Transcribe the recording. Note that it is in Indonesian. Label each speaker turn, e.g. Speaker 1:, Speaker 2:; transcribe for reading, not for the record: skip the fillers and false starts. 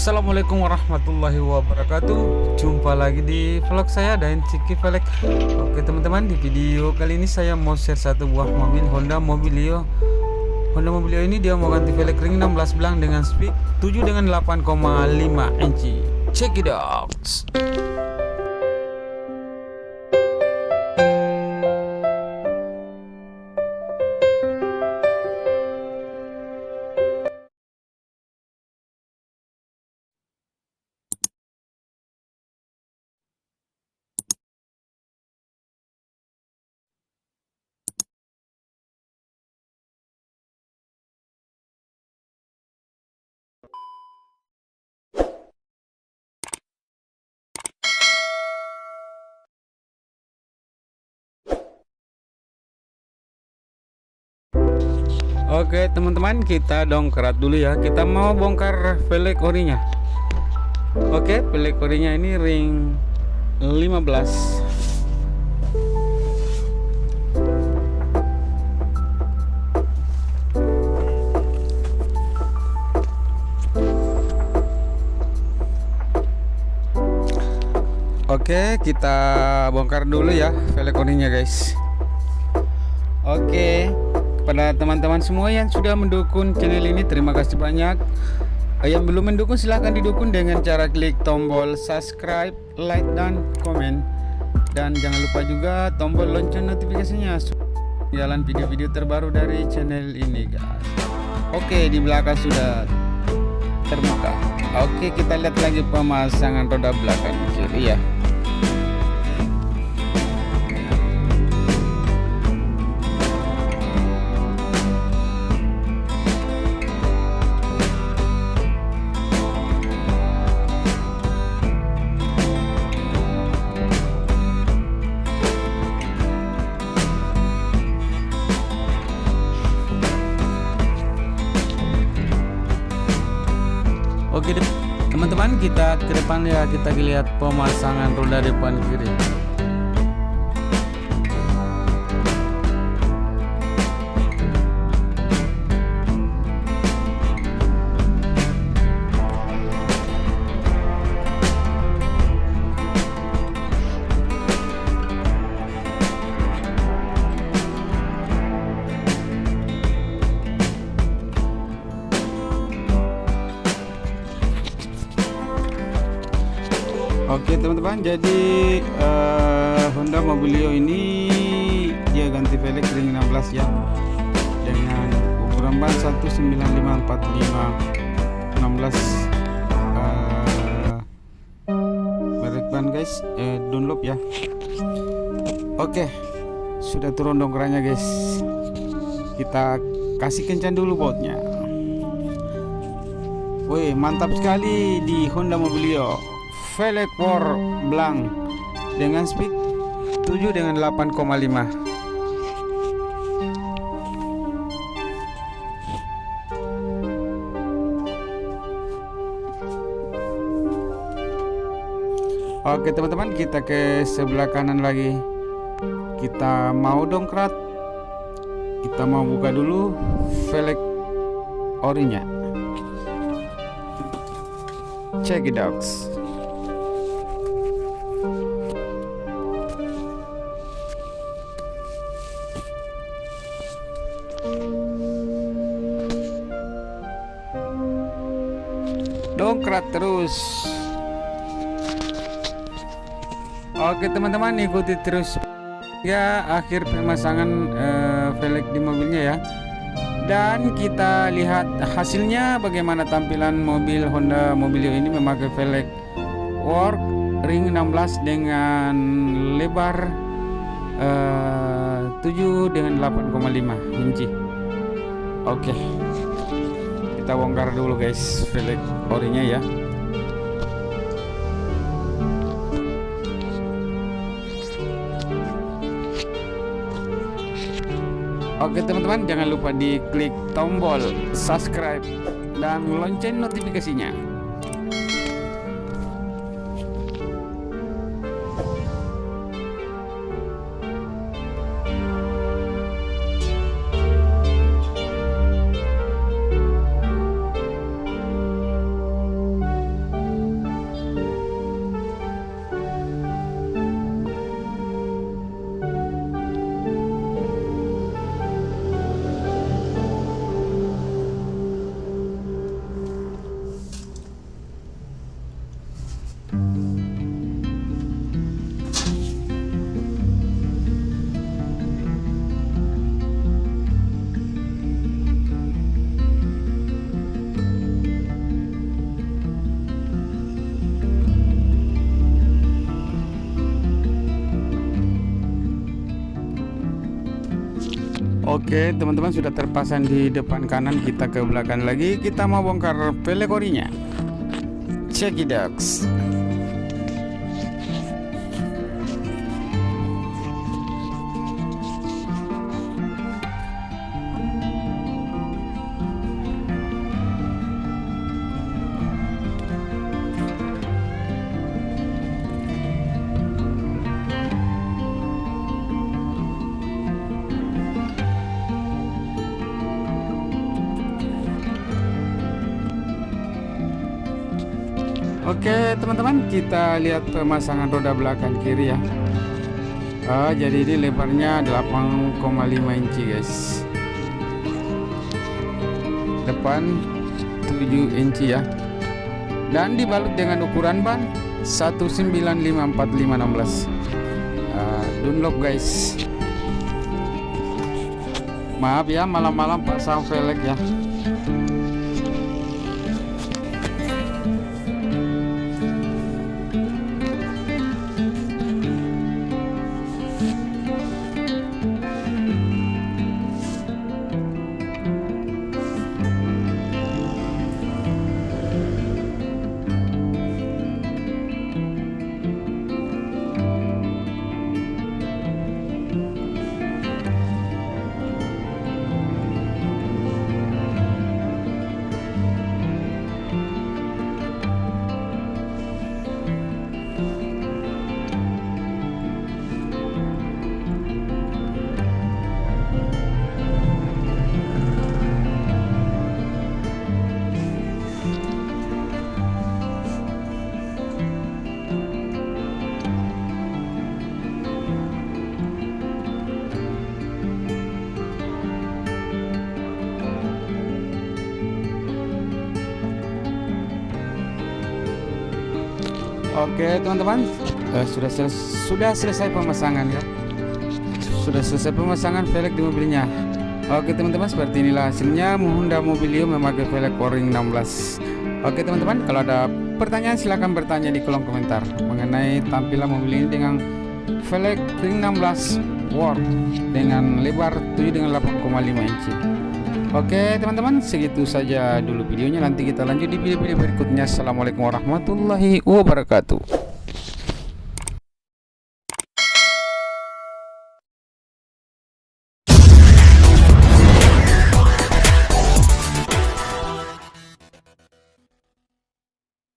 Speaker 1: Assalamualaikum warahmatullahi wabarakatuh. Jumpa lagi di vlog saya dan Ciki Velek. Oke teman-teman, di video kali ini saya mau share satu buah mobil Honda Mobilio. Honda Mobilio ini dia mau ganti velg ring 16 blang dengan speed 7 dengan 8,5 inci. Check it out. Oke teman-teman, kita dongkrak dulu ya. Kita mau bongkar velg orinya. Oke, velg orinya ini ring 15. Oke, kita bongkar dulu ya velg orinya guys. Oke, kepada teman-teman semua yang sudah mendukung channel ini, terima kasih banyak. Yang belum mendukung silahkan didukung dengan cara klik tombol subscribe, like, dan komen. Dan jangan lupa juga tombol lonceng notifikasinya jalan video-video terbaru dari channel ini guys. Oke, di belakang sudah terbuka. Oke, kita lihat lagi pemasangan roda belakang kiri ya. Oke teman-teman, kita ke depan ya, kita lihat pemasangan roda depan kiri. Oke teman-teman, jadi Honda Mobilio ini dia ganti velg ring 16 ya, dengan ukuran ban 19545 16 merek ban guys, Dunlop ya. Oke, sudah turun dongkraknya guys. Kita kasih kencang dulu bautnya. Wih, mantap sekali di Honda Mobilio. Velg war blank dengan speed 7 dengan 8,5. Oke teman-teman, kita ke sebelah kanan lagi. Kita mau dongkrak. Kita mau buka dulu velg orinya. Check it out. Dongkrak terus. Oke teman-teman, ikuti terus ya akhir pemasangan velg di mobilnya ya. Dan kita lihat hasilnya bagaimana tampilan mobil Honda Mobilio ini memakai velg work ring 16 dengan lebar 7 dengan 8,5 inci. Oke, kita bongkar dulu guys velg orinya ya. Oke teman-teman, jangan lupa diklik tombol subscribe dan lonceng notifikasinya. Oke teman-teman, sudah terpasang di depan kanan, kita ke belakang lagi, kita mau bongkar velg orinya. Check it out. Oke teman-teman, kita lihat pemasangan roda belakang kiri ya. Jadi ini lebarnya 8,5 inci guys, depan 7 inci ya, dan dibalut dengan ukuran ban 1954/516 Dunlop guys. Maaf ya, malam-malam pasang velg ya. Oke teman-teman, sudah selesai pemasangan ya. Sudah selesai pemasangan velg di mobilnya. Oke teman-teman, seperti inilah hasilnya Honda Mobilio memakai velg O-ring 16. Oke teman-teman, kalau ada pertanyaan silahkan bertanya di kolom komentar mengenai tampilan mobil ini dengan velg ring 16 Work dengan lebar 7 dengan 8,5 inci. Oke teman-teman, segitu saja dulu videonya. Nanti kita lanjut di video-video berikutnya. Assalamualaikum warahmatullahi wabarakatuh.